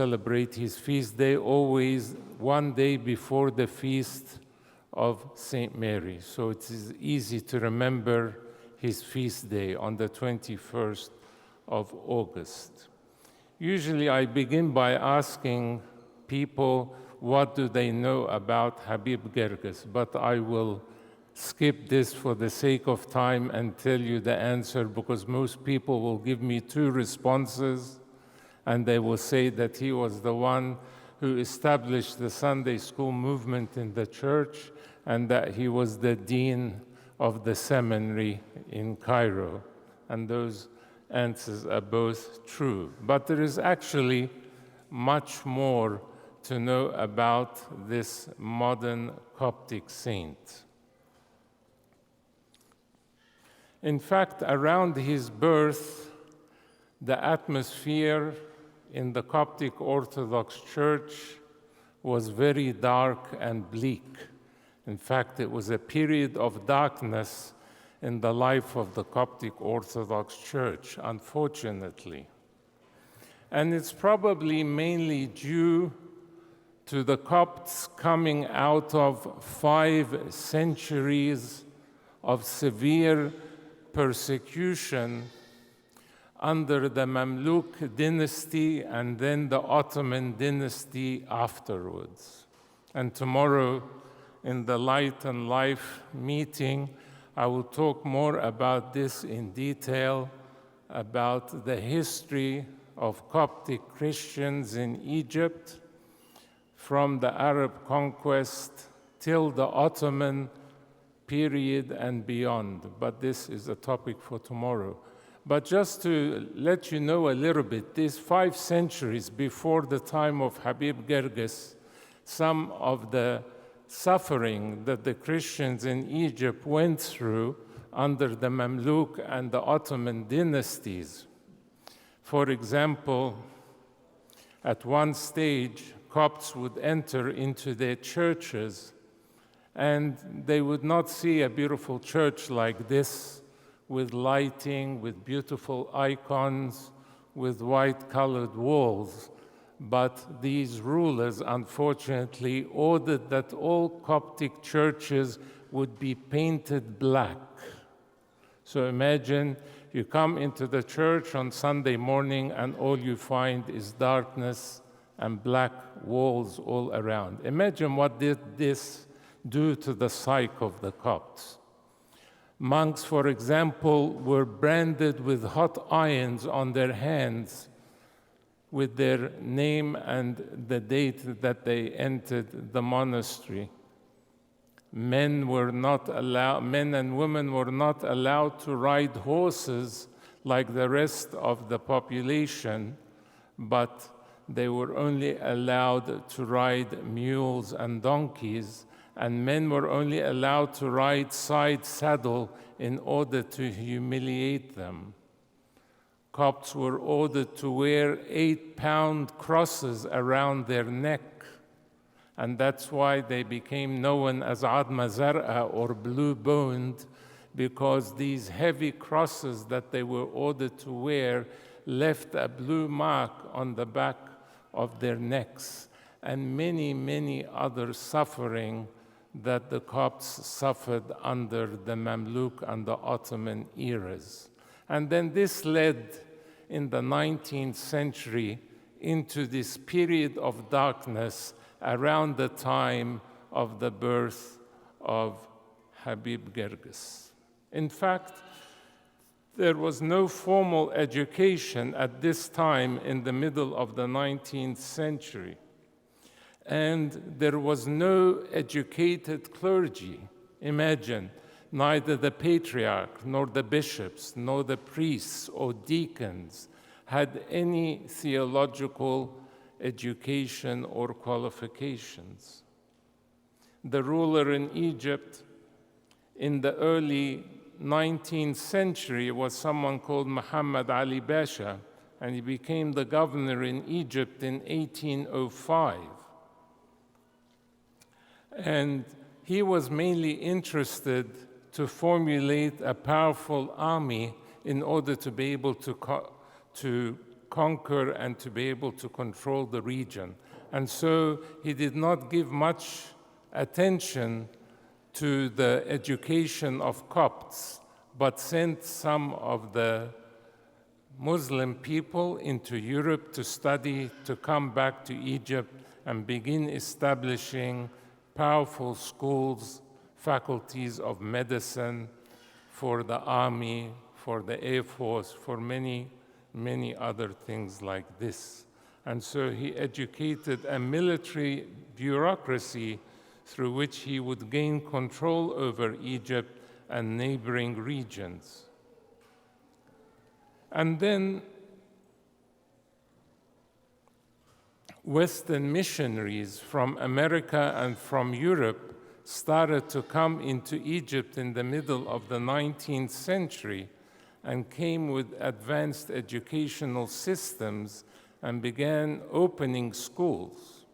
celebrate his feast day always one day before the feast of Saint Mary. So it is easy to remember his feast day on the 21st of August. Usually I begin by asking people what do they know about Habib Girgis, but I will skip this for the sake of time and tell you the answer, because most people will give me two responses and they will say that he was the one who established the Sunday school movement in the church and that he was the dean of the seminary in Cairo. And those answers are both true. But there is actually much more to know about this modern Coptic saint. In fact, around his birth, the atmosphere in the Coptic Orthodox Church was very dark and bleak. In fact, it was a period of darkness in the life of the Coptic Orthodox Church, unfortunately. And it's probably mainly due to the Copts coming out of 5 centuries of severe persecution under the Mamluk dynasty and then the Ottoman dynasty afterwards. And tomorrow, in the Light and Life meeting, I will talk more about this in detail, about the history of Coptic Christians in Egypt from the Arab conquest till the Ottoman period and beyond. But this is a topic for tomorrow. But just to let you know a little bit, these 5 centuries before the time of Habib Girgis, some of the suffering that the Christians in Egypt went through under the Mamluk and the Ottoman dynasties. For example, at one stage, Copts would enter into their churches and they would not see a beautiful church like this with lighting, with beautiful icons, with white-colored walls. But these rulers, unfortunately, ordered that all Coptic churches would be painted black. So imagine you come into the church on Sunday morning and all you find is darkness and black walls all around. Imagine what did this do to the psyche of the Copts. Monks, for example, were branded with hot irons on their hands with their name and the date that they entered the monastery. Men and women were not allowed to ride horses like the rest of the population, but they were only allowed to ride mules and donkeys, and men were only allowed to ride side saddle in order to humiliate them. Copts were ordered to wear 8-pound crosses around their neck, and that's why they became known as Adma Zar'a, or blue-boned, because these heavy crosses that they were ordered to wear left a blue mark on the back of their necks, and many, many other suffering that the Copts suffered under the Mamluk and the Ottoman eras. And then this led in the 19th century into this period of darkness around the time of the birth of Habib Girgis. In fact, there was no formal education at this time in the middle of the 19th century. And there was no educated clergy. Imagine, neither the patriarch, nor the bishops, nor the priests or deacons had any theological education or qualifications. The ruler in Egypt in the early 19th century was someone called Muhammad Ali Pasha, and he became the governor in Egypt in 1805. And he was mainly interested to formulate a powerful army in order to be able to conquer and to be able to control the region. And so he did not give much attention to the education of Copts, but sent some of the Muslim people into Europe to study, to come back to Egypt and begin establishing powerful schools, faculties of medicine for the army, for the Air Force, for many, many other things like this. And so he educated a military bureaucracy through which he would gain control over Egypt and neighboring regions. And then Western missionaries from America and from Europe started to come into Egypt in the middle of the 19th century and came with advanced educational systems and began opening schools.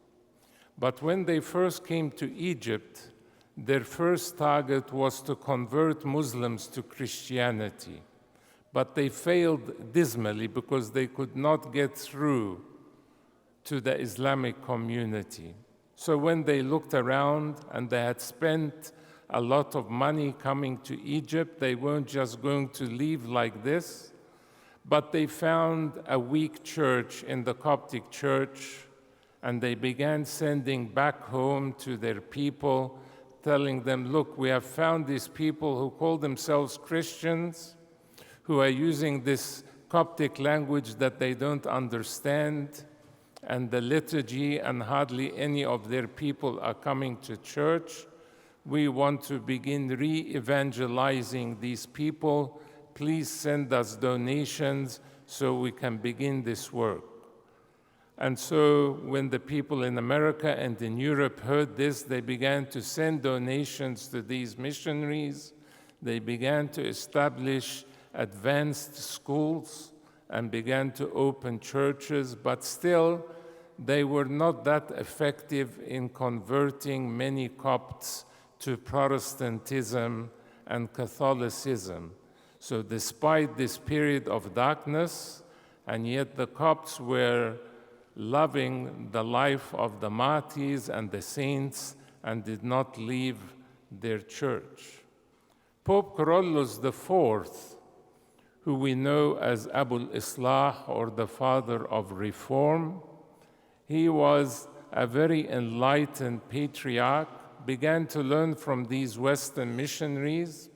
But when they first came to Egypt, their first target was to convert Muslims to Christianity. But they failed dismally because they could not get through to the Islamic community. So when they looked around and they had spent a lot of money coming to Egypt, they weren't just going to leave like this, but they found a weak church in the Coptic church, and they began sending back home to their people, telling them, look, we have found these people who call themselves Christians, who are using this Coptic language that they don't understand, and the liturgy, and hardly any of their people are coming to church. We want to begin re-evangelizing these people. Please send us donations so we can begin this work. And so when the people in America and in Europe heard this, they began to send donations to these missionaries. They began to establish advanced schools and began to open churches, but still they were not that effective in converting many Copts to Protestantism and Catholicism. So despite this period of darkness, and yet the Copts were loving the life of the martyrs and the saints and did not leave their church. Pope Carolus IV, who we know as Abul Islah, or the father of reform, he was a very enlightened patriarch, began to learn from these Western missionaries.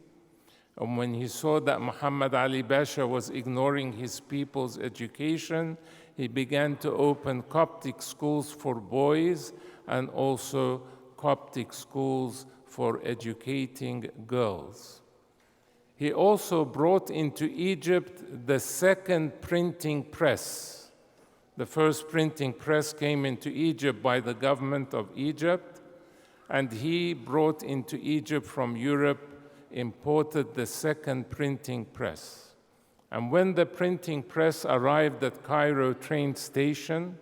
And when he saw that Muhammad Ali Pasha was ignoring his people's education, he began to open Coptic schools for boys and also Coptic schools for educating girls. He also brought into Egypt the second printing press. The first printing press came into Egypt by the government of Egypt, and he brought into Egypt from Europe, imported the second printing press. And when the printing press arrived at Cairo train station,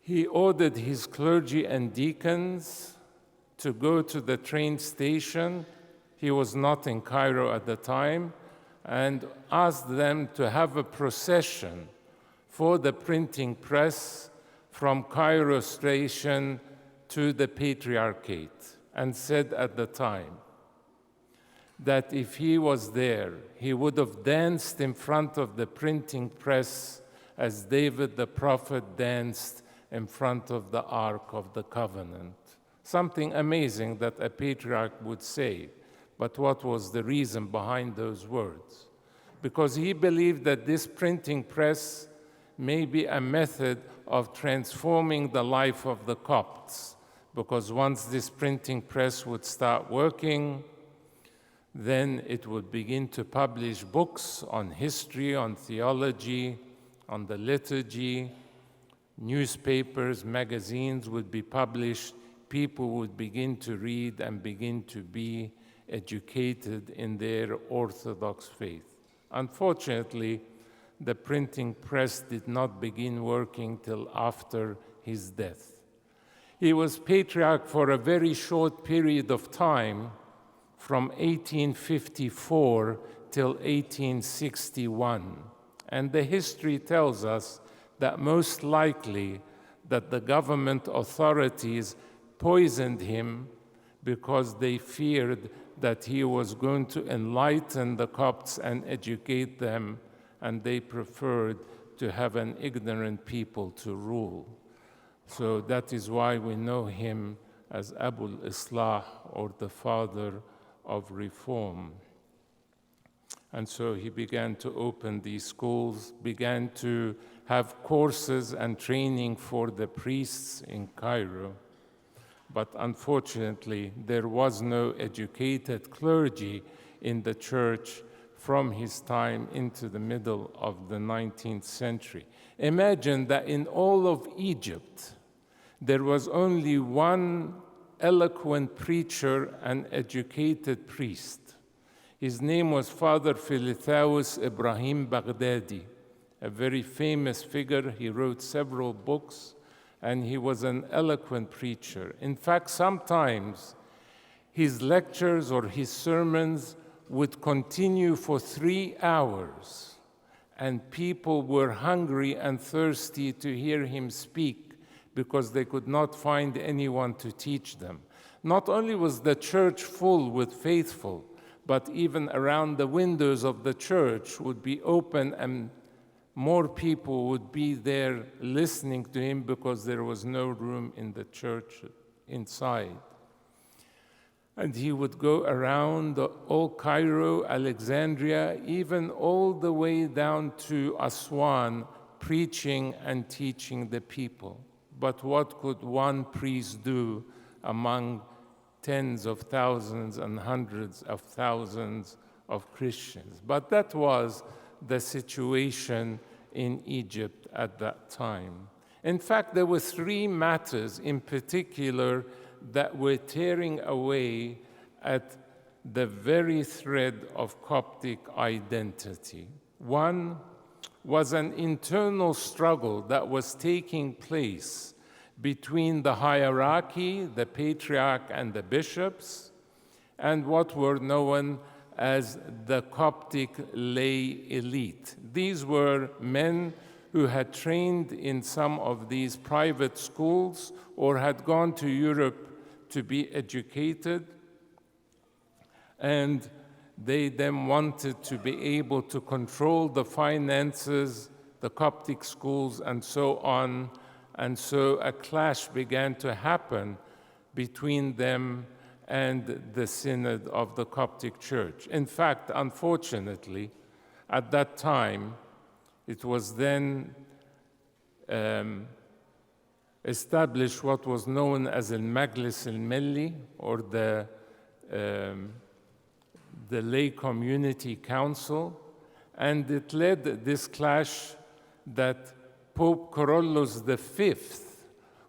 he ordered his clergy and deacons to go to the train station. He was not in Cairo at the time, and asked them to have a procession for the printing press from Cairo station to the Patriarchate, and said at the time that if he was there, he would have danced in front of the printing press as David the prophet danced in front of the Ark of the Covenant. Something amazing that a patriarch would say. But what was the reason behind those words? Because he believed that this printing press may be a method of transforming the life of the Copts. Because once this printing press would start working, then it would begin to publish books on history, on theology, on the liturgy. Newspapers, magazines would be published. People would begin to read and begin to be educated in their Orthodox faith. Unfortunately, the printing press did not begin working till after his death. He was patriarch for a very short period of time, from 1854 till 1861. And the history tells us that most likely that the government authorities poisoned him because they feared that he was going to enlighten the Copts and educate them, and they preferred to have an ignorant people to rule. So that is why we know him as Abul Islah, or the father of reform. And so he began to open these schools, began to have courses and training for the priests in Cairo. But unfortunately, there was no educated clergy in the church from his time into the middle of the 19th century. Imagine that in all of Egypt, there was only one eloquent preacher and educated priest. His name was Father Philithaus Ibrahim Baghdadi, a very famous figure. He wrote several books, and he was an eloquent preacher. In fact, sometimes his lectures or his sermons would continue for 3 hours, and people were hungry and thirsty to hear him speak because they could not find anyone to teach them. Not only was the church full with faithful, but even around the windows of the church would be open, and more people would be there listening to him because there was no room in the church inside. And he would go around all Cairo, Alexandria, even all the way down to Aswan, preaching and teaching the people. But what could one priest do among tens of thousands and hundreds of thousands of Christians? But that was the situation in Egypt at that time. In fact, there were 3 matters in particular that were tearing away at the very thread of Coptic identity. One was an internal struggle that was taking place between the hierarchy, the patriarch and the bishops, and what were known as the Coptic lay elite. These were men who had trained in some of these private schools or had gone to Europe to be educated, and they then wanted to be able to control the finances, the Coptic schools, and so on. And so a clash began to happen between them and the Synod of the Coptic Church. In fact, unfortunately, at that time, it was then established what was known as al-Majlis al-Milli, or the Lay Community Council, and it led this clash that Pope Kyrillos V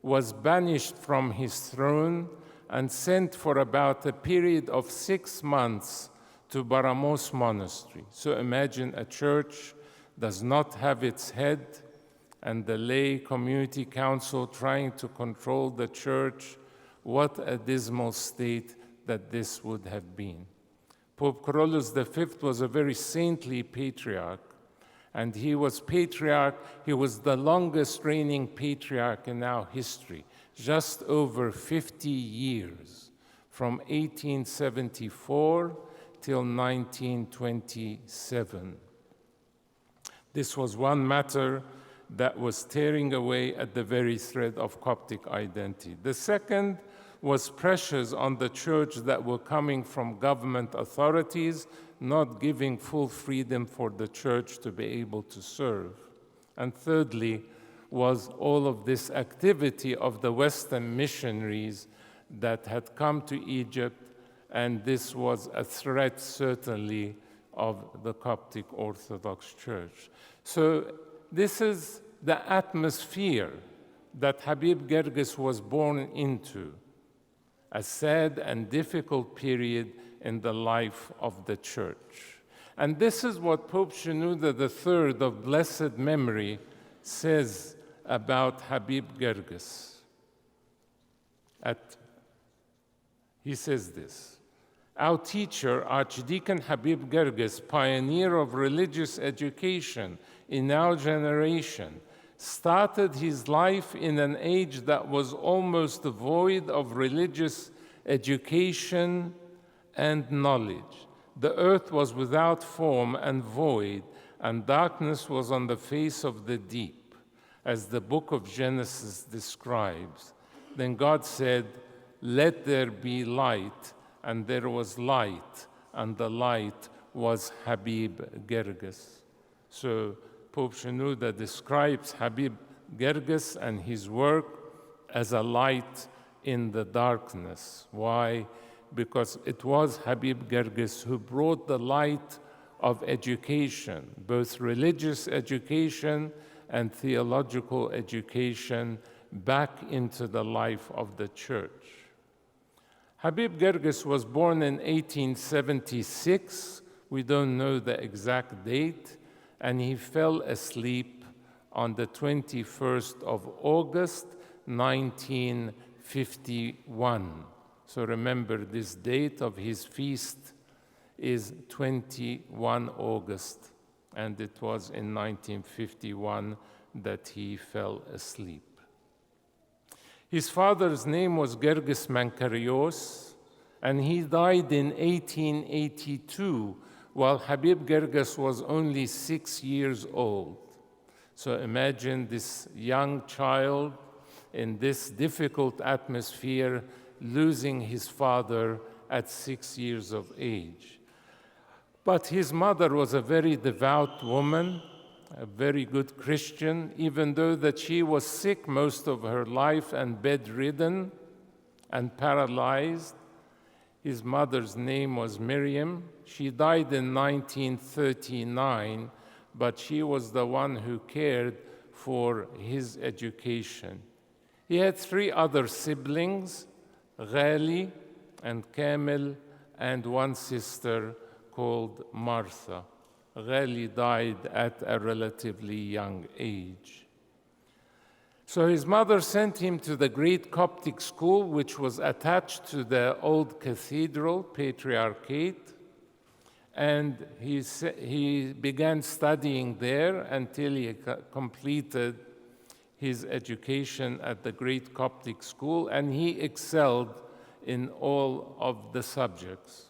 was banished from his throne and sent for about a period of 6 months to Baramos Monastery. So imagine a church does not have its head, and the lay community council trying to control the church. What a dismal state that this would have been. Pope Kyrillos V was a very saintly patriarch, and he was the longest reigning patriarch in our history, just over 50 years, from 1874 till 1927. This was one matter that was tearing away at the very thread of Coptic identity. The second was pressures on the church that were coming from government authorities, not giving full freedom for the church to be able to serve. And thirdly, was all of this activity of the Western missionaries that had come to Egypt, and this was a threat certainly of the Coptic Orthodox Church. So this is the atmosphere that Habib Girgis was born into, a sad and difficult period in the life of the church. And this is what Pope Shenouda III of blessed memory says about Habib Girgis. He says this: "Our teacher, Archdeacon Habib Girgis, pioneer of religious education in our generation started his life in an age that was almost void of religious education and knowledge. The earth was without form and void, and darkness was on the face of the deep, as the book of Genesis describes. Then God said, "Let there be light," and there was light, and the light was Habib Girgis. So Pope Shenouda describes Habib Girgis and his work as a light in the darkness. Why? Because it was Habib Girgis who brought the light of education, both religious education and theological education, back into the life of the church. Habib Girgis was born in 1876. We don't know the exact date, and he fell asleep on the 21st of August, 1951. So remember, this date of his feast is 21 August, and it was in 1951 that he fell asleep. His father's name was Girgis Mankarios, and he died in 1882 while Habib Girgis was only 6 years old. So imagine this young child in this difficult atmosphere losing his father at 6 years of age. But his mother was a very devout woman, a very good Christian, even though that she was sick most of her life and bedridden and paralyzed. His mother's name was Miriam. She died in 1939, but she was the one who cared for his education. He had 3 other siblings, Ghali and Kamil, and one sister called Martha. Ghali died at a relatively young age. So his mother sent him to the great Coptic school, which was attached to the old cathedral, Patriarchate, and he began studying there until he completed his education at the great Coptic school, and he excelled in all of the subjects.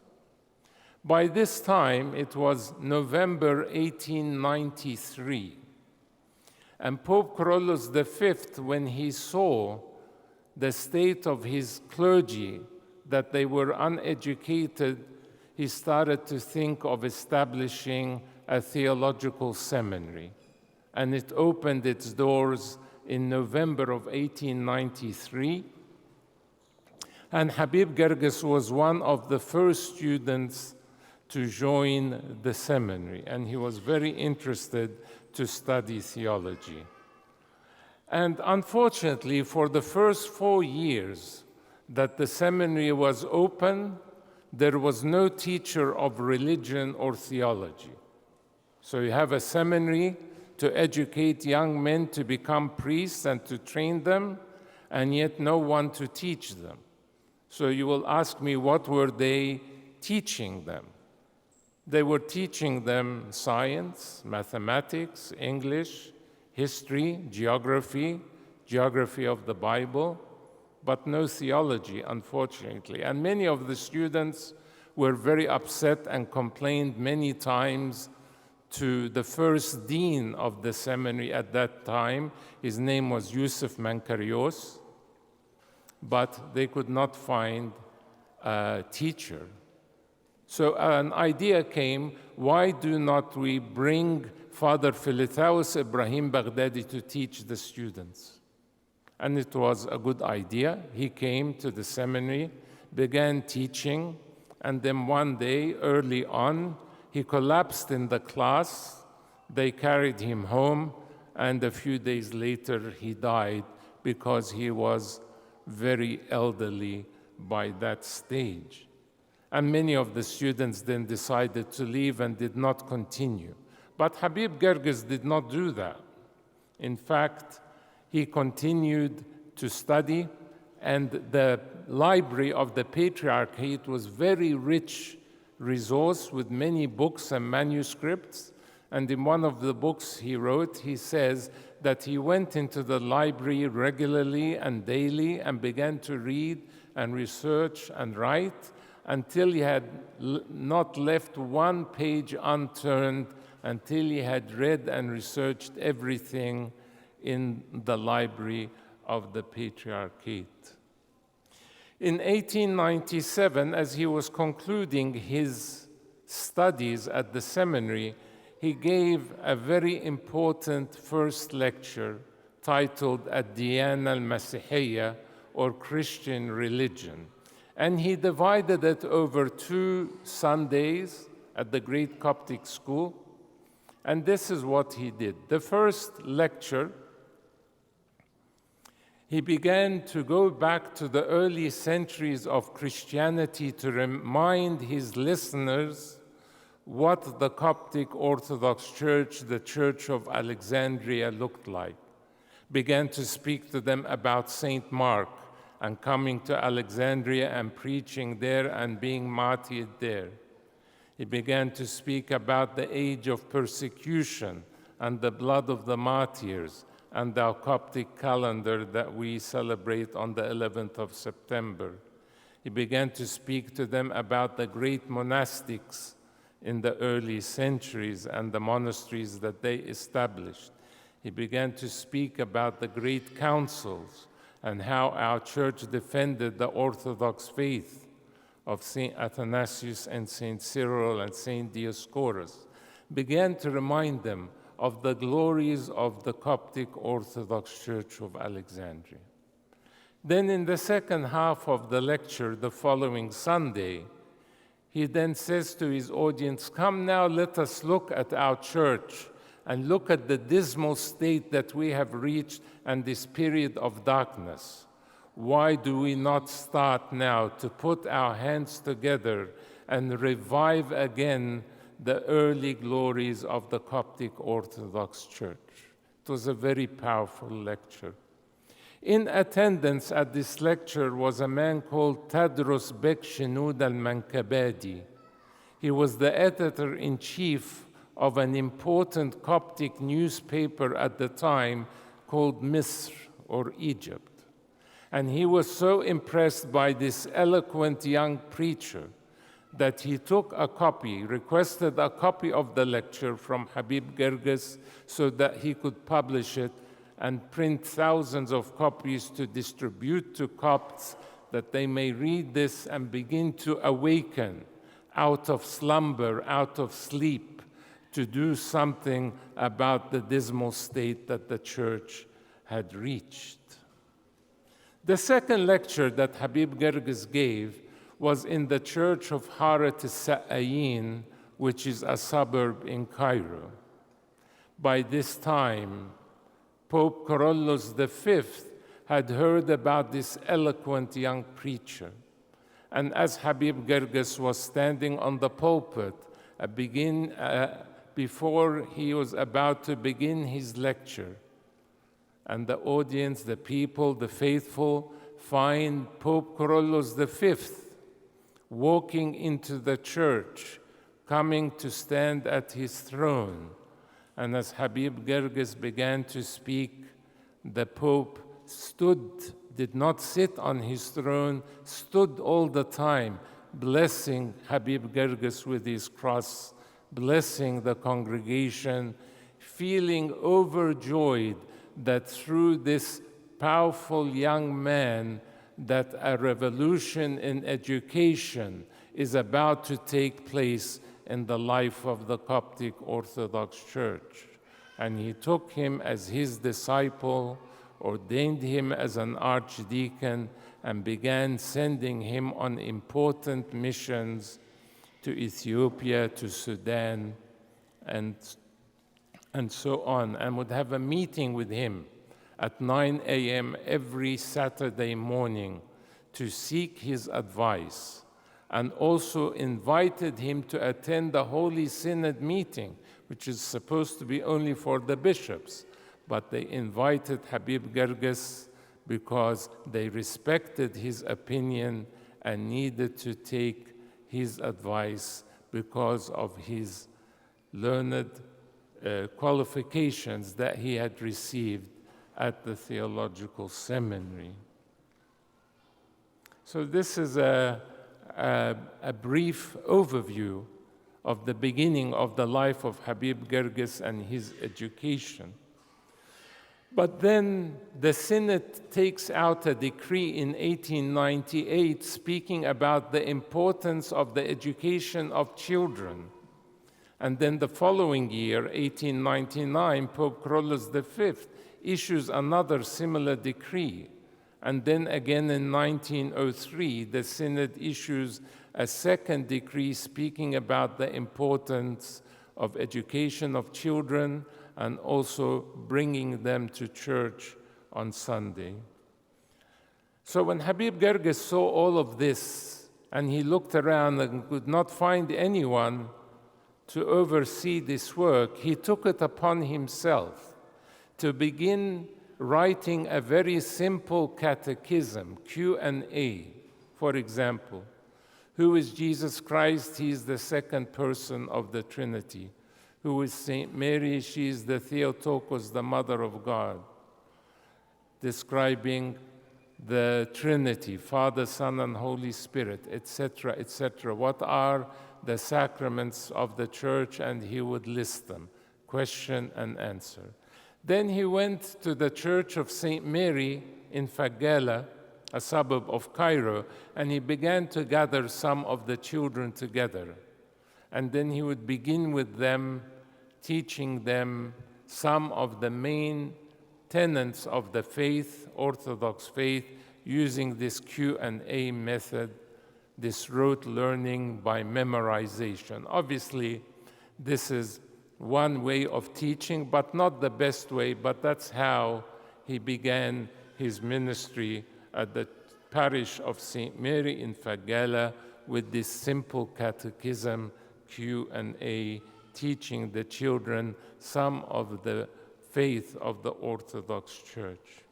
By this time, it was November 1893, and Pope Kyrillos V, when he saw the state of his clergy, that they were uneducated, he started to think of establishing a theological seminary, and it opened its doors in November of 1893. And Habib Girgis was one of the first students to join the seminary, and he was very interested to study theology. And unfortunately, for the first 4 years that the seminary was open, there was no teacher of religion or theology. So you have a seminary to educate young men to become priests and to train them, and yet no one to teach them. So you will ask me, what were they teaching them? They were teaching them science, mathematics, English, history, geography of the Bible, but no theology, unfortunately. And many of the students were very upset and complained many times to the first dean of the seminary at that time. His name was Yusuf Mankarios, but they could not find a teacher. So an idea came, why do not we bring Father Philithaus Ibrahim Baghdadi to teach the students? And it was a good idea. He came to the seminary, began teaching, and then one day, early on, he collapsed in the class. They carried him home, and a few days later, he died because he was very elderly by that stage. And many of the students then decided to leave and did not continue. But Habib Girgis did not do that. In fact, he continued to study, and the library of the Patriarchate was very rich resource with many books and manuscripts, And in one of the books he wrote, he says that he went into the library regularly and daily and began to read and research and write until he had not left one page unturned, until he had read and researched everything in the library of the Patriarchate. In 1897, as he was concluding his studies at the seminary, he gave a very important first lecture titled Ad-Diyana al-Masihiyya, or Christian Religion. And he divided it over 2 Sundays at the great Coptic school. And this is what he did. The first lecture, he began to go back to the early centuries of Christianity to remind his listeners what the Coptic Orthodox Church, the Church of Alexandria, looked like. Began to speak to them about Saint Mark and coming to Alexandria and preaching there and being martyred there. He began to speak about the age of persecution and the blood of the martyrs and our Coptic calendar that we celebrate on the 11th of September. He began to speak to them about the great monastics in the early centuries and the monasteries that they established. He began to speak about the great councils and how our church defended the Orthodox faith of St. Athanasius and St. Cyril and St. Dioscorus, began to remind them of the glories of the Coptic Orthodox Church of Alexandria. Then in the second half of the lecture, the following Sunday, he then says to his audience, "Come now, let us look at our church and look at the dismal state that we have reached and this period of darkness. Why do we not start now to put our hands together and revive again the early glories of the Coptic Orthodox Church?" It was a very powerful lecture. In attendance at this lecture was a man called Tadros Bek Shenoud al-Mankabadi. He was the editor-in-chief of an important Coptic newspaper at the time called Misr, or Egypt. And he was so impressed by this eloquent young preacher that he took a copy, requested a copy of the lecture from Habib Girgis so that he could publish it and print thousands of copies to distribute to Copts that they may read this and begin to awaken out of slumber, out of sleep, to do something about the dismal state that the church had reached. The second lecture that Habib Girgis gave was in the church of Harat al-Sa'ayin, which is a suburb in Cairo. By this time, Pope Kyrillos V had heard about this eloquent young preacher. And as Habib Girgis was standing on the pulpit, before he was about to begin his lecture, and the audience, the people, the faithful, find Pope Kyrillos V walking into the church, coming to stand at his throne. And as Habib Girgis began to speak, the Pope stood, did not sit on his throne, stood all the time, blessing Habib Girgis with his cross, blessing the congregation, feeling overjoyed that through this powerful young man, that a revolution in education is about to take place in the life of the Coptic Orthodox Church. And he took him as his disciple, ordained him as an archdeacon, and began sending him on important missions to Ethiopia, to Sudan, and so on, and would have a meeting with him at 9 a.m. every Saturday morning to seek his advice, and also invited him to attend the Holy Synod meeting, which is supposed to be only for the bishops. But they invited Habib Girgis because they respected his opinion and needed to take his advice because of his learned qualifications that he had received at the theological seminary. So this is a brief overview of the beginning of the life of Habib Girgis and his education. But then the Synod takes out a decree in 1898 speaking about the importance of the education of children. And then the following year, 1899, Pope Carlos V issues another similar decree. And then again in 1903, the Synod issues a second decree speaking about the importance of education of children and also bringing them to church on Sunday. So when Habib Girgis saw all of this, and he looked around and could not find anyone to oversee this work, he took it upon himself to begin writing a very simple catechism, Q&A, for example. Who is Jesus Christ? He is the second person of the Trinity. Who is Saint Mary? She is the Theotokos, the Mother of God, describing the Trinity, Father, Son, and Holy Spirit, etc., etc. What are the sacraments of the Church? And he would list them, question and answer. Then he went to the Church of Saint Mary in Fagala, a suburb of Cairo, and he began to gather some of the children together. And then he would begin with them, teaching them some of the main tenets of the faith, Orthodox faith, using this Q&A method, this rote learning by memorization. Obviously, this is one way of teaching, but not the best way, but that's how he began his ministry at the parish of St. Mary in Fagala with this simple catechism, Q&A, teaching the children some of the faith of the Orthodox Church.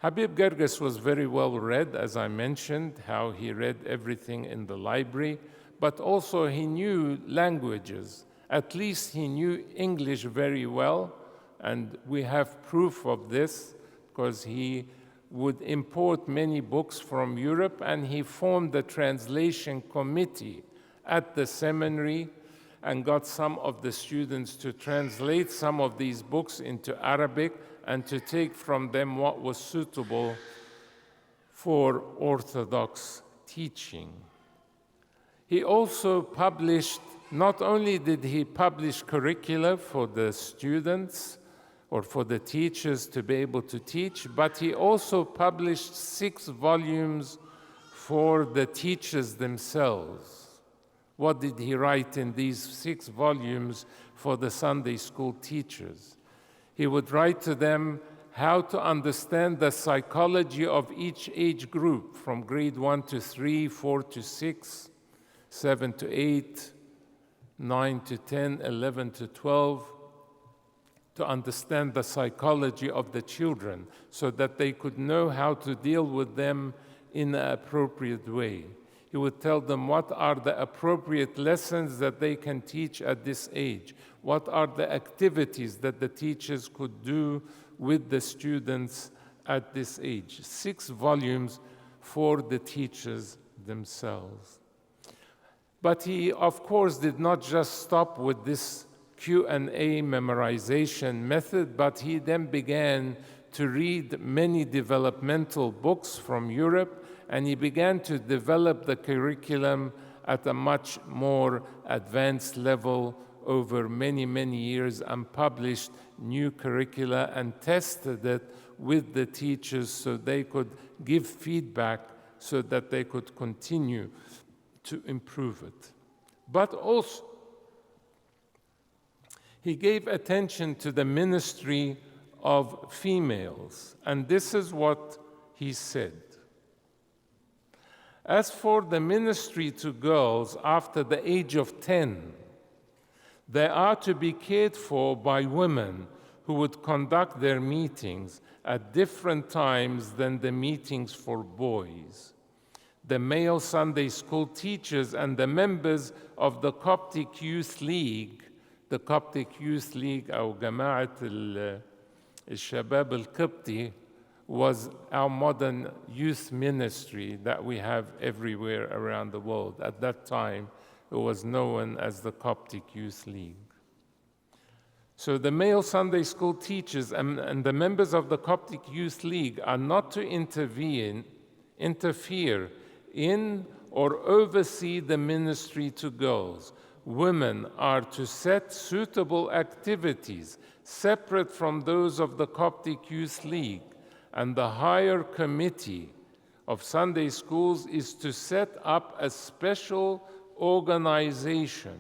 Habib Girgis was very well read, as I mentioned, how he read everything in the library, but also he knew languages. At least he knew English very well, and we have proof of this because he would import many books from Europe, and he formed the translation committee at the seminary and got some of the students to translate some of these books into Arabic and to take from them what was suitable for Orthodox teaching. He also published, not only did he publish curricula for the students or for the teachers to be able to teach, but he also published 6 volumes for the teachers themselves. What did he write in these 6 volumes for the Sunday school teachers? He would write to them how to understand the psychology of each age group from grade 1 to 3, 4 to 6, 7 to 8, 9 to 10, 11 to 12, to understand the psychology of the children so that they could know how to deal with them in an appropriate way. He would tell them what are the appropriate lessons that they can teach at this age. What are the activities that the teachers could do with the students at this age. 6 volumes for the teachers themselves. But he, of course, did not just stop with this Q&A memorization method, but he then began to read many developmental books from Europe, and he began to develop the curriculum at a much more advanced level over many, many years, and published new curricula and tested it with the teachers so they could give feedback so that they could continue to improve it. But also, he gave attention to the ministry of females, and this is what he said. As for the ministry to girls after the age of 10, they are to be cared for by women who would conduct their meetings at different times than the meetings for boys. The male Sunday school teachers and the members of the Coptic Youth League the Coptic Youth League, أو جماعة الشباب القبطي, was our modern youth ministry that we have everywhere around the world. At that time, it was known as the Coptic Youth League. So the male Sunday school teachers and the members of the Coptic Youth League are not to interfere in or oversee the ministry to girls. Women are to set suitable activities separate from those of the Coptic Youth League, and the higher committee of Sunday schools is to set up a special organization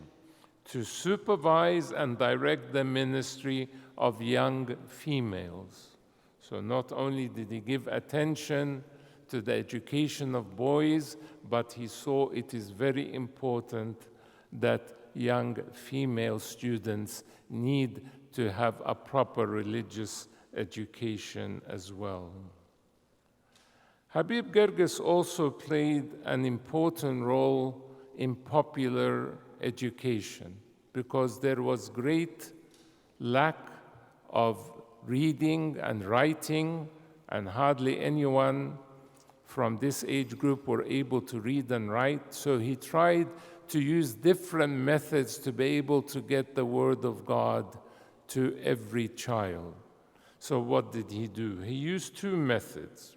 to supervise and direct the ministry of young females. So not only did he give attention to the education of boys, but he saw it is very important that young female students need to have a proper religious education as well. Habib Girgis also played an important role in popular education because there was great lack of reading and writing, and hardly anyone from this age group were able to read and write. So he tried to use different methods to be able to get the Word of God to every child. So what did he do? He used two methods.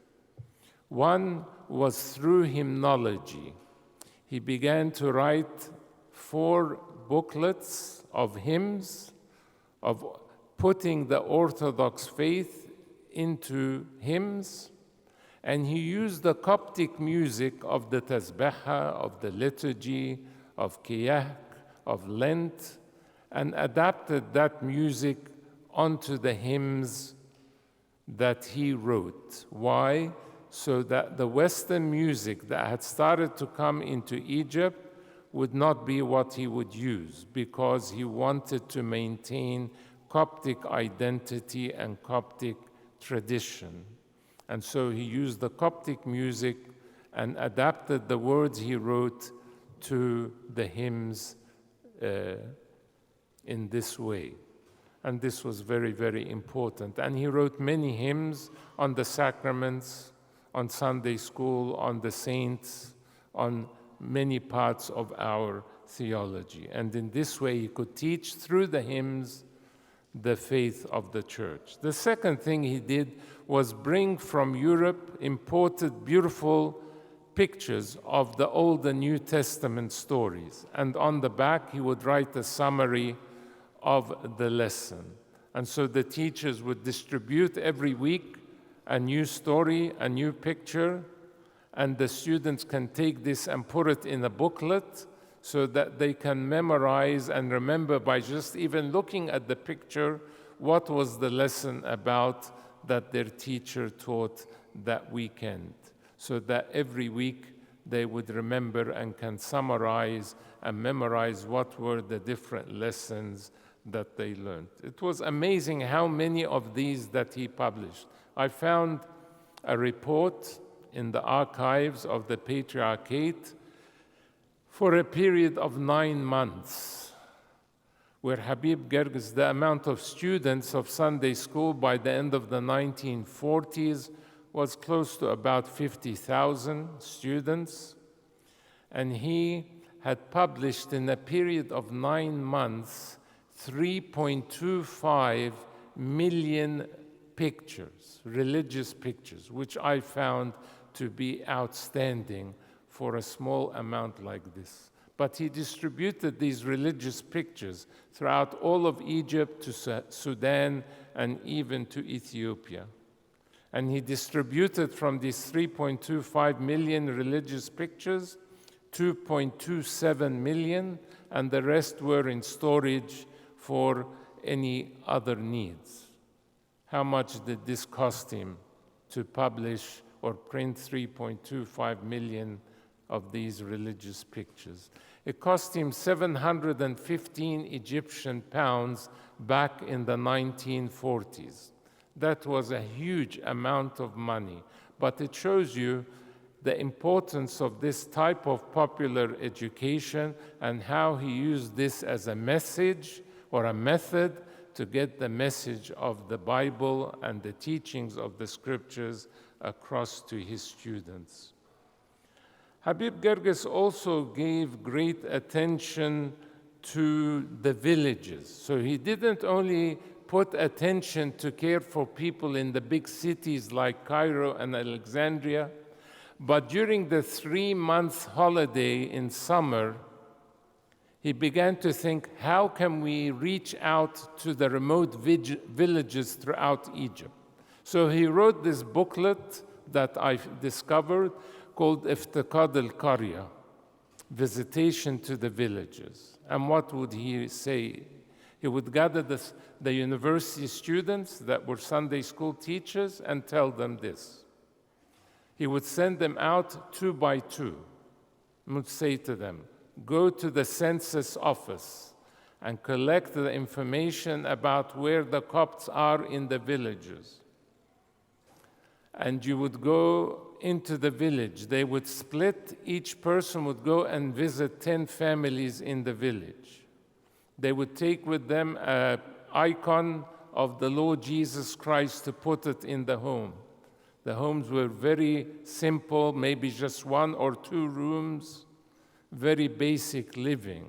One was through hymnology. He began to write 4 booklets of hymns, of putting the Orthodox faith into hymns, and he used the Coptic music of the Tasbeha, of the liturgy, of Qiyah, of Lent, and adapted that music onto the hymns that he wrote. Why? So that the Western music that had started to come into Egypt would not be what he would use, because he wanted to maintain Coptic identity and Coptic tradition. And so he used the Coptic music and adapted the words he wrote to the hymns in this way. And this was very, very important. And he wrote many hymns on the sacraments, on Sunday school, on the saints, on many parts of our theology. And in this way, he could teach through the hymns the faith of the church. The second thing he did was bring from Europe imported beautiful pictures of the Old and New Testament stories. And on the back, he would write a summary of the lesson. And so the teachers would distribute every week a new story, a new picture, and the students can take this and put it in a booklet so that they can memorize and remember by just even looking at the picture what was the lesson about that their teacher taught that weekend, so that every week they would remember and can summarize and memorize what were the different lessons that they learned. It was amazing how many of these that he published. I found a report in the archives of the Patriarchate for a period of 9 months, where Habib Girgis, the amount of students of Sunday school by the end of the 1940s was close to about 50,000 students, and he had published in a period of 9 months 3.25 million pictures, religious pictures, which I found to be outstanding for a small amount like this. But he distributed these religious pictures throughout all of Egypt to Sudan and even to Ethiopia. And he distributed from these 3.25 million religious pictures, 2.27 million, and the rest were in storage for any other needs. How much did this cost him to publish or print 3.25 million of these religious pictures? It cost him 715 Egyptian pounds back in the 1940s. That was a huge amount of money, but it shows you the importance of this type of popular education and how he used this as a message or a method to get the message of the Bible and the teachings of the scriptures across to his students. Habib Girgis also gave great attention to the villages. So he didn't only put attention to care for people in the big cities like Cairo and Alexandria, but during the 3-month holiday in summer, he began to think, how can we reach out to the remote villages throughout Egypt? So he wrote this booklet that I discovered called Iftiqad al-Qarya, Visitation to the Villages. And what would he say? He would gather the university students that were Sunday school teachers and tell them this. He would send them out 2 by 2 and would say to them, go to the census office and collect the information about where the Copts are in the villages. And you would go into the village. They would split. Each person would go and visit 10 families in the village. They would take with them an icon of the Lord Jesus Christ to put it in the home. The homes were very simple, maybe just 1 or 2 rooms, very basic living.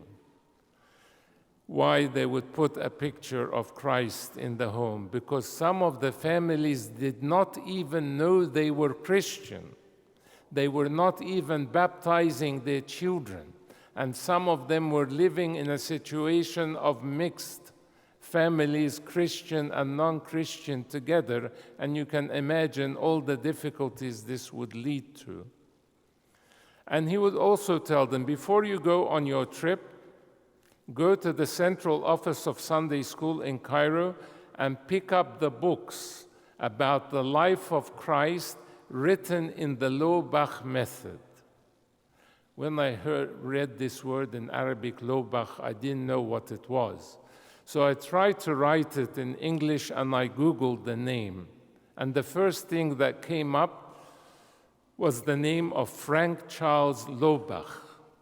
Why they would put a picture of Christ in the home? Because some of the families did not even know they were Christian. They were not even baptizing their children. And some of them were living in a situation of mixed families, Christian and non-Christian together, and you can imagine all the difficulties this would lead to. And he would also tell them, before you go on your trip, go to the central office of Sunday School in Cairo and pick up the books about the life of Christ written in the Lobach method. When I read this word in Arabic, Lobach, I didn't know what it was. So I tried to write it in English and I Googled the name. And the first thing that came up was the name of Frank Charles Lobach.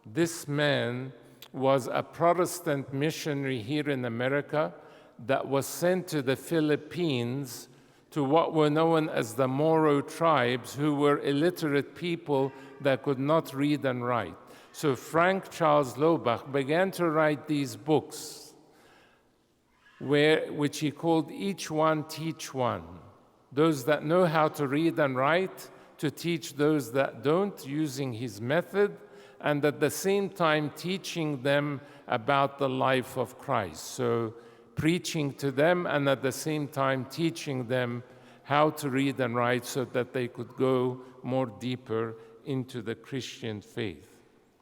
This man was a Protestant missionary here in America that was sent to the Philippines to what were known as the Moro tribes, who were illiterate people that could not read and write. So Frank Charles Lobach began to write these books, which he called Each One Teach One. Those that know how to read and write to teach those that don't, using his method, and at the same time teaching them about the life of Christ. So preaching to them and at the same time teaching them how to read and write so that they could go more deeper into the Christian faith.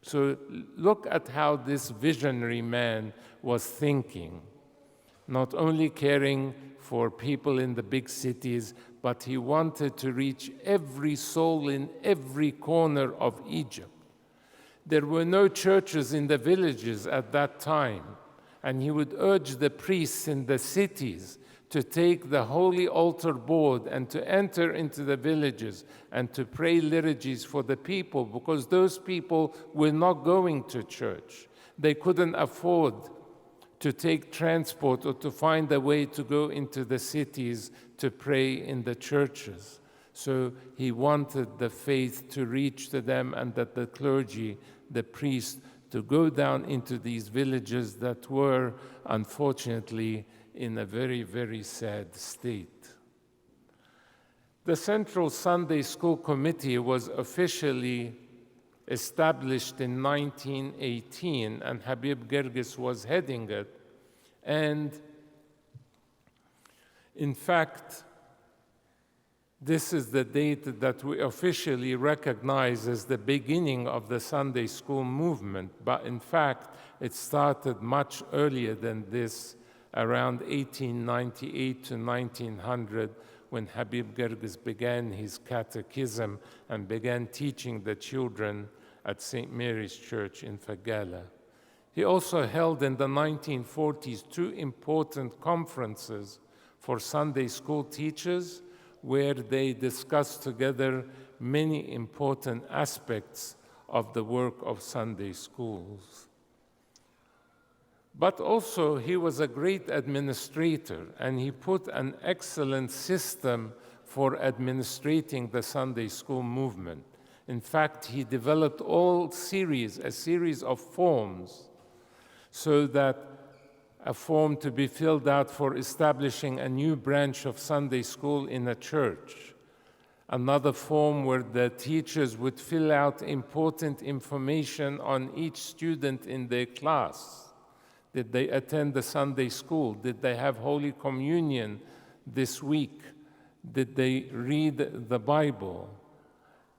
So look at how this visionary man was thinking, not only caring for people in the big cities, but he wanted to reach every soul in every corner of Egypt. There were no churches in the villages at that time, and he would urge the priests in the cities to take the holy altar board and to enter into the villages and to pray liturgies for the people, because those people were not going to church. They couldn't afford to take transport or to find a way to go into the cities to pray in the churches. So he wanted the faith to reach to them, and that the clergy, the priests, to go down into these villages that were, unfortunately, in a very, very sad state. The Central Sunday School Committee was officially established in 1918, and Habib Girgis was heading it. And in fact, this is the date that we officially recognize as the beginning of the Sunday school movement. But in fact, it started much earlier than this, around 1898 to 1900, when Habib Girgis began his catechism and began teaching the children at St. Mary's Church in Fagala. He also held in the 1940s 2 important conferences for Sunday school teachers, where they discussed together many important aspects of the work of Sunday schools. But also, he was a great administrator, and he put an excellent system for administrating the Sunday school movement. In fact, he developed a series of forms, so that a form to be filled out for establishing a new branch of Sunday school in a church, another form where the teachers would fill out important information on each student in their class. Did they attend the Sunday school? Did they have Holy Communion this week? Did they read the Bible?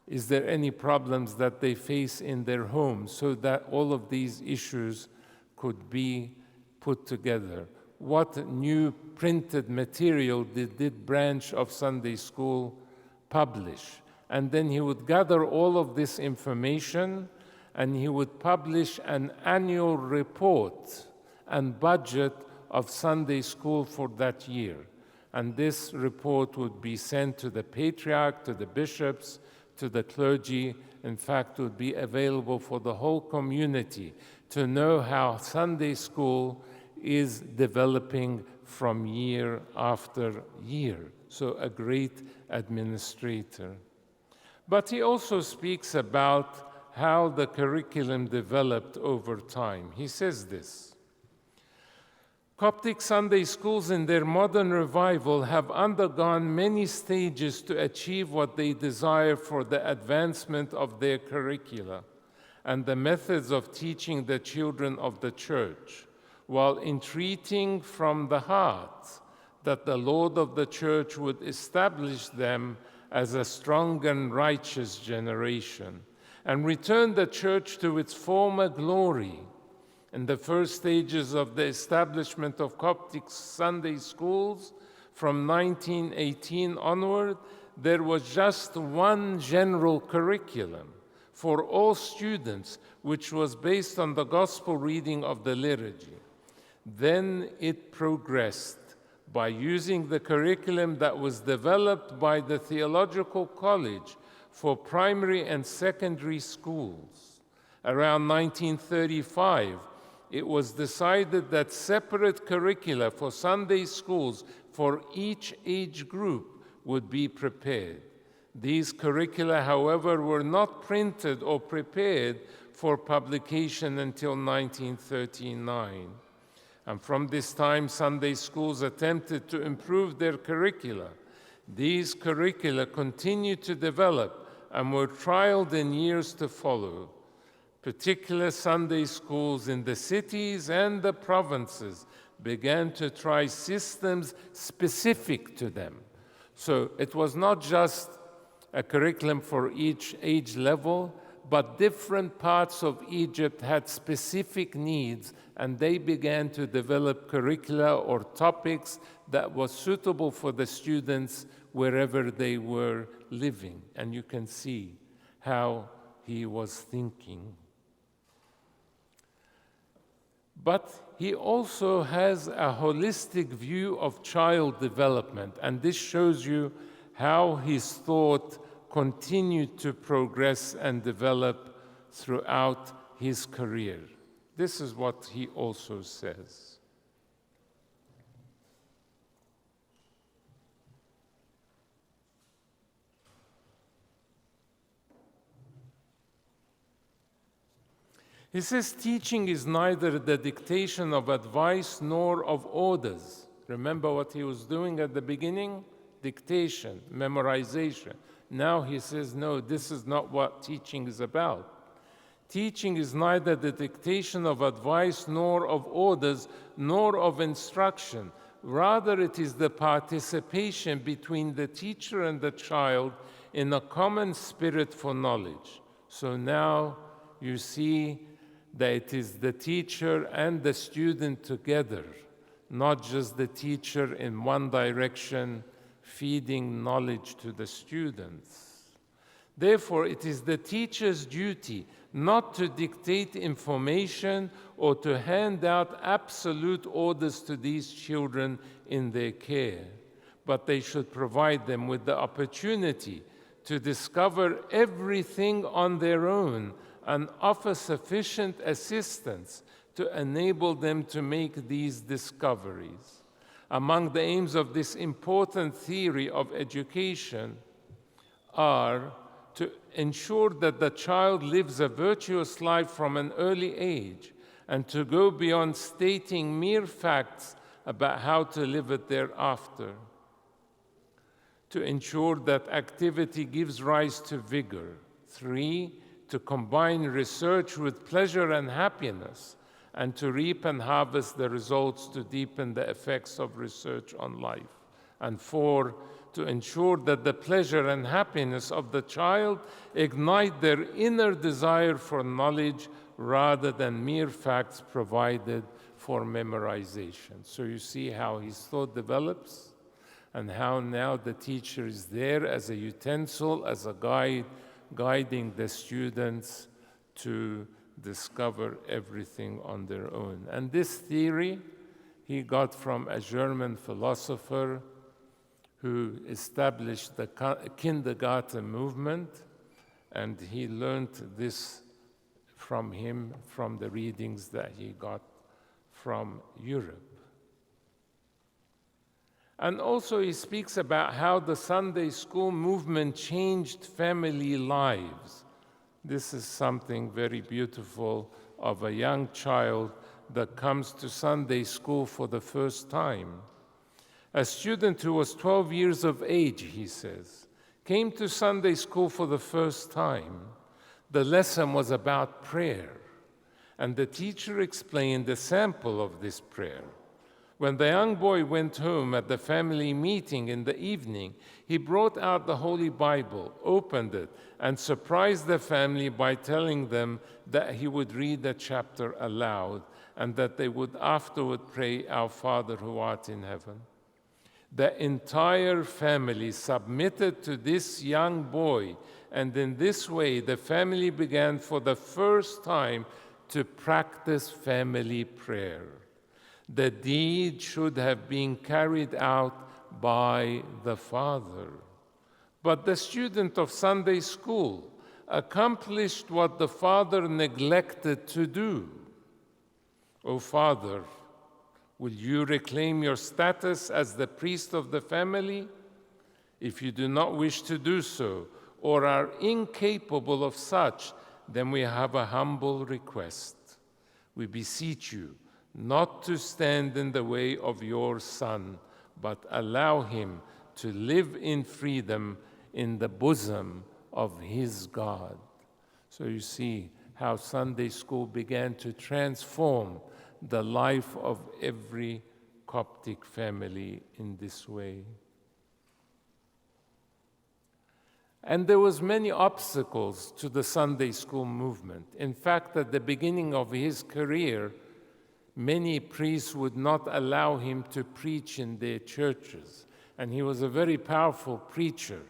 Is there any problems that they face in their homes? So that all of these issues could be put together. What new printed material did this branch of Sunday school publish? And then he would gather all of this information, and he would publish an annual report and budget of Sunday school for that year. And this report would be sent to the patriarch, to the bishops, to the clergy. In fact, would be available for the whole community to know how Sunday school is developing from year after year. So a great administrator. But he also speaks about how the curriculum developed over time. He says this: Coptic Sunday schools in their modern revival have undergone many stages to achieve what they desire for the advancement of their curricula and the methods of teaching the children of the church, while entreating from the heart that the Lord of the church would establish them as a strong and righteous generation and return the church to its former glory. In the first stages of the establishment of Coptic Sunday schools, from 1918 onward, there was just one general curriculum for all students, which was based on the gospel reading of the liturgy. Then it progressed by using the curriculum that was developed by the Theological College for primary and secondary schools. Around 1935, it was decided that separate curricula for Sunday schools for each age group would be prepared. These curricula, however, were not printed or prepared for publication until 1939. And from this time, Sunday schools attempted to improve their curricula. These curricula continued to develop and were trialed in years to follow. Particular Sunday schools in the cities and the provinces began to try systems specific to them. So it was not just a curriculum for each age level, but different parts of Egypt had specific needs, and they began to develop curricula or topics that was suitable for the students wherever they were living. And you can see how he was thinking. But he also has a holistic view of child development, and this shows you how his thought continued to progress and develop throughout his career. This is what he also says. He says, teaching is neither the dictation of advice nor of orders. Remember what he was doing at the beginning? Dictation, memorization. Now he says, no, this is not what teaching is about. Teaching is neither the dictation of advice nor of orders nor of instruction. Rather, it is the participation between the teacher and the child in a common spirit for knowledge. So now you see that it is the teacher and the student together, not just the teacher in one direction feeding knowledge to the students. Therefore, it is the teacher's duty not to dictate information or to hand out absolute orders to these children in their care, but they should provide them with the opportunity to discover everything on their own and offer sufficient assistance to enable them to make these discoveries. Among the aims of this important theory of education are to ensure that the child lives a virtuous life from an early age and to go beyond stating mere facts about how to live it thereafter. To ensure that activity gives rise to vigor. 3, to combine research with pleasure and happiness, and to reap and harvest the results to deepen the effects of research on life. And 4, to ensure that the pleasure and happiness of the child ignite their inner desire for knowledge rather than mere facts provided for memorization. So you see how his thought develops and how now the teacher is there as a utensil, as a guide, guiding the students to discover everything on their own. And this theory he got from a German philosopher who established the kindergarten movement, and he learned this from him, from the readings that he got from Europe. And also he speaks about how the Sunday school movement changed family lives. This is something very beautiful of a young child that comes to Sunday school for the first time. A student who was 12 years of age, he says, came to Sunday school for the first time. The lesson was about prayer, and the teacher explained a sample of this prayer. When the young boy went home at the family meeting in the evening, he brought out the Holy Bible, opened it, and surprised the family by telling them that he would read the chapter aloud and that they would afterward pray, "Our Father who art in heaven." The entire family submitted to this young boy, and in this way, the family began for the first time to practice family prayer. The deed should have been carried out by the father. But the student of Sunday school accomplished what the father neglected to do. "O Father, will you reclaim your status as the priest of the family? If you do not wish to do so, or are incapable of such, then we have a humble request. We beseech you not to stand in the way of your Son, but allow him to live in freedom in the bosom of his God." So you see how Sunday school began to transform the life of every Coptic family in this way. And there was many obstacles to the Sunday school movement. In fact, at the beginning of his career, many priests would not allow him to preach in their churches. And he was a very powerful preacher.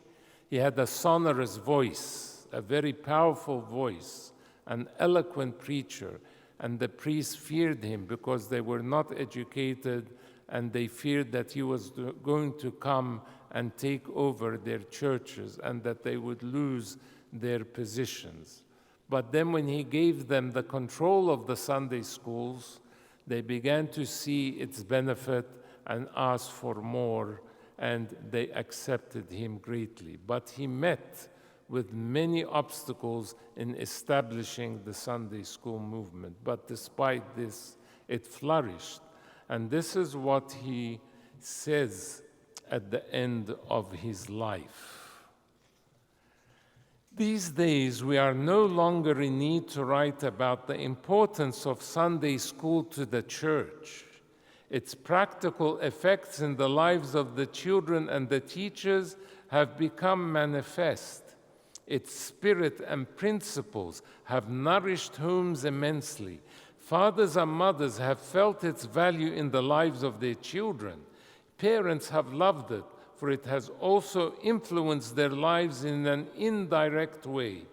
He had a sonorous voice, a very powerful voice, an eloquent preacher. And the priests feared him because they were not educated, and they feared that he was going to come and take over their churches and that they would lose their positions. But then when he gave them the control of the Sunday schools, they began to see its benefit and asked for more, and they accepted him greatly. But he met with many obstacles in establishing the Sunday school movement. But despite this, it flourished. And this is what he says at the end of his life. "These days, we are no longer in need to write about the importance of Sunday school to the church. Its practical effects in the lives of the children and the teachers have become manifest. Its spirit and principles have nourished homes immensely. Fathers and mothers have felt its value in the lives of their children. Parents have loved it, for it has also influenced their lives in an indirect way.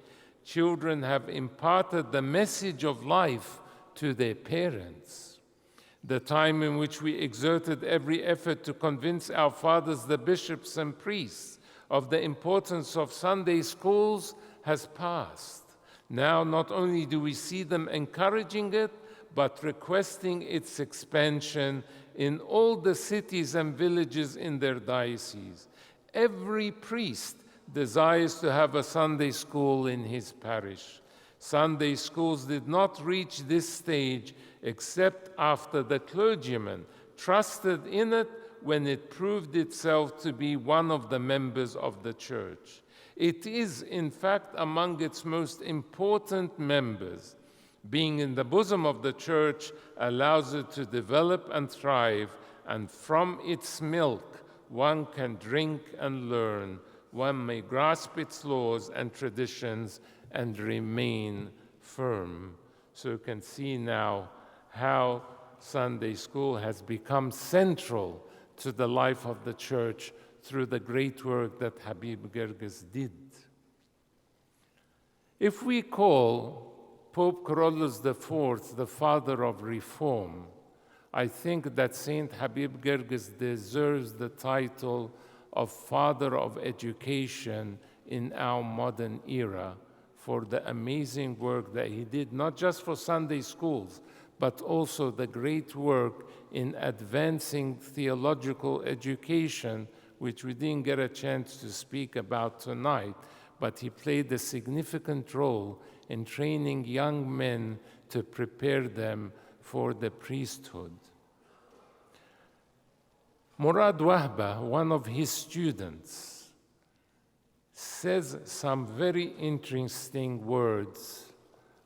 Children have imparted the message of life to their parents. The time in which we exerted every effort to convince our fathers, the bishops and priests, of the importance of Sunday schools has passed. Now, not only do we see them encouraging it, but requesting its expansion in all the cities and villages in their diocese. Every priest desires to have a Sunday school in his parish. Sunday schools did not reach this stage except after the clergyman trusted in it when it proved itself to be one of the members of the church. It is, in fact, among its most important members. Being in the bosom of the church allows it to develop and thrive, and from its milk one can drink and learn. One may grasp its laws and traditions and remain firm. So you can see now how Sunday school has become central to the life of the church through the great work that Habib Girgis did. If we call Pope Carolus IV the father of reform, I think that Saint Habib Girgis deserves the title of father of education in our modern era for the amazing work that he did, not just for Sunday schools, but also the great work in advancing theological education, which we didn't get a chance to speak about tonight, but he played a significant role in training young men to prepare them for the priesthood. Murad Wahba, one of his students, says some very interesting words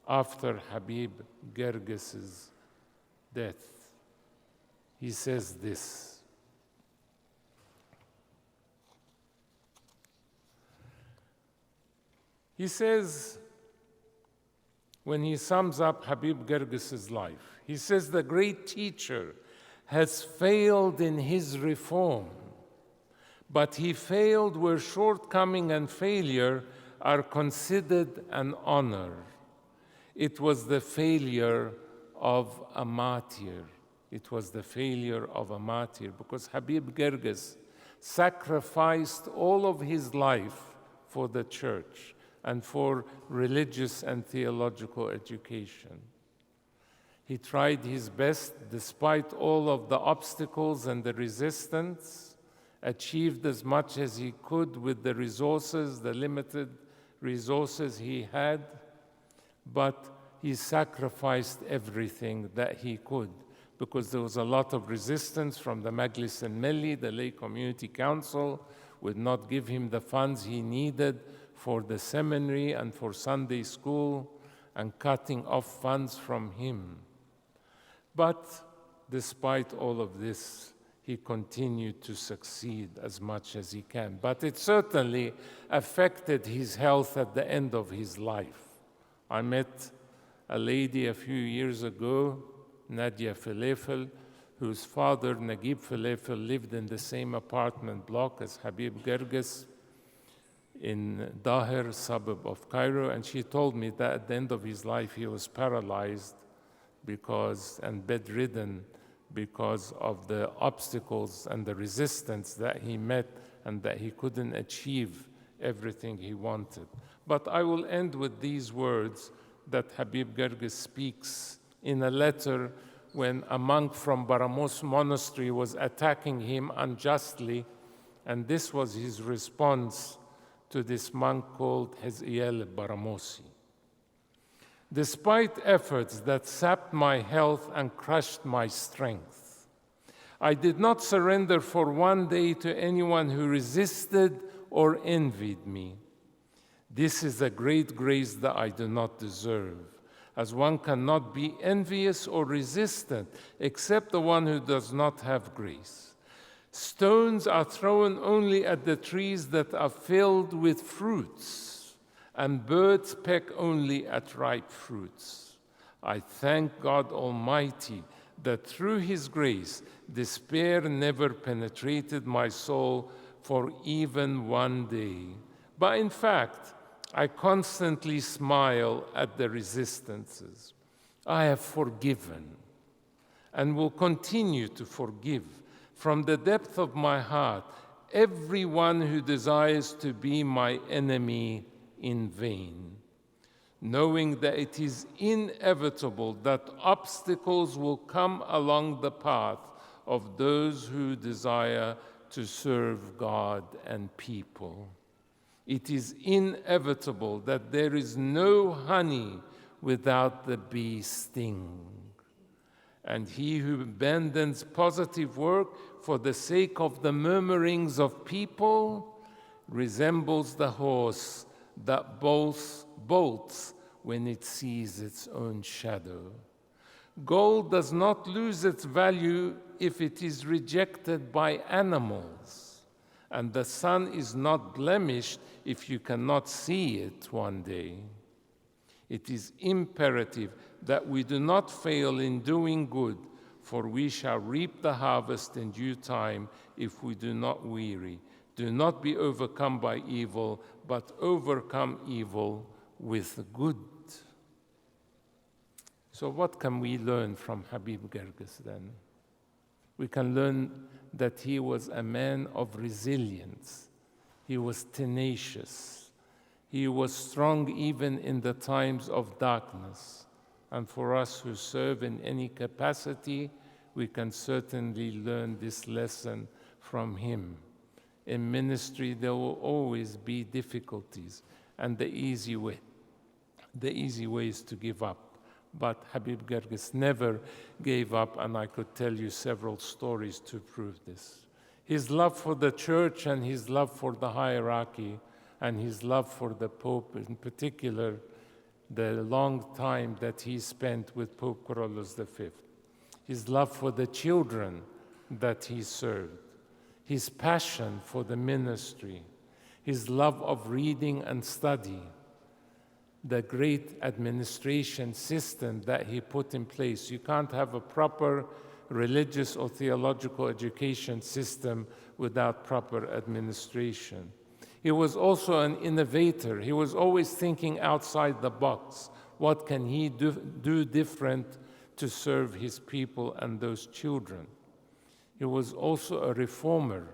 after Habib Girgis's death. He says this: he says, when he sums up Habib Girgis's life, he says, the great teacher has failed in his reform, but he failed where shortcoming and failure are considered an honor. It was the failure of a martyr. It was the failure of a martyr, because Habib Girgis sacrificed all of his life for the church and for religious and theological education. He tried his best, despite all of the obstacles and the resistance, achieved as much as he could with the resources, the limited resources he had, but he sacrificed everything that he could, because there was a lot of resistance from the Majlis al-Milli, the lay community council, would not give him the funds he needed for the seminary and for Sunday school, and cutting off funds from him. But despite all of this, he continued to succeed as much as he can. But it certainly affected his health at the end of his life. I met a lady a few years ago, Nadia Falafel, whose father, Naguib Falafel, lived in the same apartment block as Habib Girgis in Dahir, suburb of Cairo, and she told me that at the end of his life he was paralyzed and bedridden because of the obstacles and the resistance that he met, and that he couldn't achieve everything he wanted. But I will end with these words that Habib Girgis speaks in a letter when a monk from Baramos Monastery was attacking him unjustly, and this was his response to this monk called Heziel Baramosi. Despite efforts that sapped my health and crushed my strength, I did not surrender for one day to anyone who resisted or envied me. This is a great grace that I do not deserve, as one cannot be envious or resistant except the one who does not have grace. Stones are thrown only at the trees that are filled with fruits, and birds peck only at ripe fruits. I thank God Almighty that through His grace, despair never penetrated my soul for even one day. But in fact, I constantly smile at the resistances. I have forgiven and will continue to forgive from the depth of my heart everyone who desires to be my enemy in vain. knowing that it is inevitable that obstacles will come along the path of those who desire to serve God and people. It is inevitable that there is no honey without the bee sting. And he who abandons positive work for the sake of the murmurings of people resembles the horse that bolts when it sees its own shadow. Gold does not lose its value if it is rejected by animals, and the sun is not blemished if you cannot see it one day. It is imperative that we do not fail in doing good, for we shall reap the harvest in due time if we do not weary. Do not be overcome by evil, but overcome evil with good. So what can we learn from Habib Girgis then? We can learn that he was a man of resilience. He was tenacious. He was strong even in the times of darkness. And for us who serve in any capacity, we can certainly learn this lesson from him. In ministry, there will always be difficulties, and the easy way is to give up. But Habib Girgis never gave up, and I could tell you several stories to prove this. His love for the church and his love for the hierarchy and his love for the Pope in particular, the long time that he spent with Pope Carolus V, his love for the children that he served, his passion for the ministry, his love of reading and study, the great administration system that he put in place. You can't have a proper religious or theological education system without proper administration. He was also an innovator. He was always thinking outside the box. What can he do different to serve his people and those children? He was also a reformer.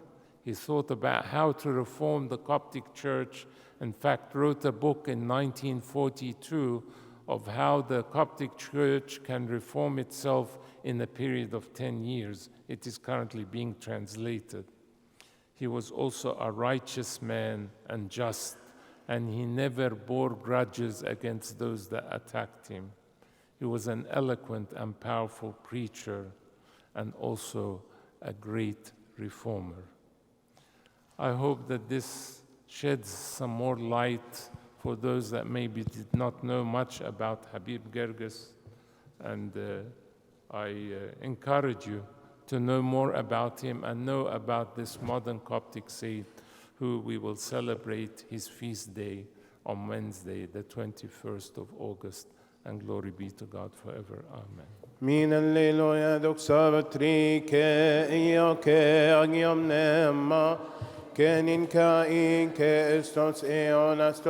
He thought about how to reform the Coptic Church. In fact, wrote a book in 1942 of how the Coptic Church can reform itself in a period of 10 years. It is currently being translated. He was also a righteous man and just, and he never bore grudges against those that attacked him. He was an eloquent and powerful preacher and also a great reformer. I hope that this sheds some more light for those that maybe did not know much about Habib Girgis, and I encourage you to know more about him and know about this modern Coptic saint who we will celebrate his feast day on Wednesday, the 21st of August, and glory be to God forever. Amen. من الليل يدك سابتريك إياك أغيام نما كنين كائن كإستوس إيون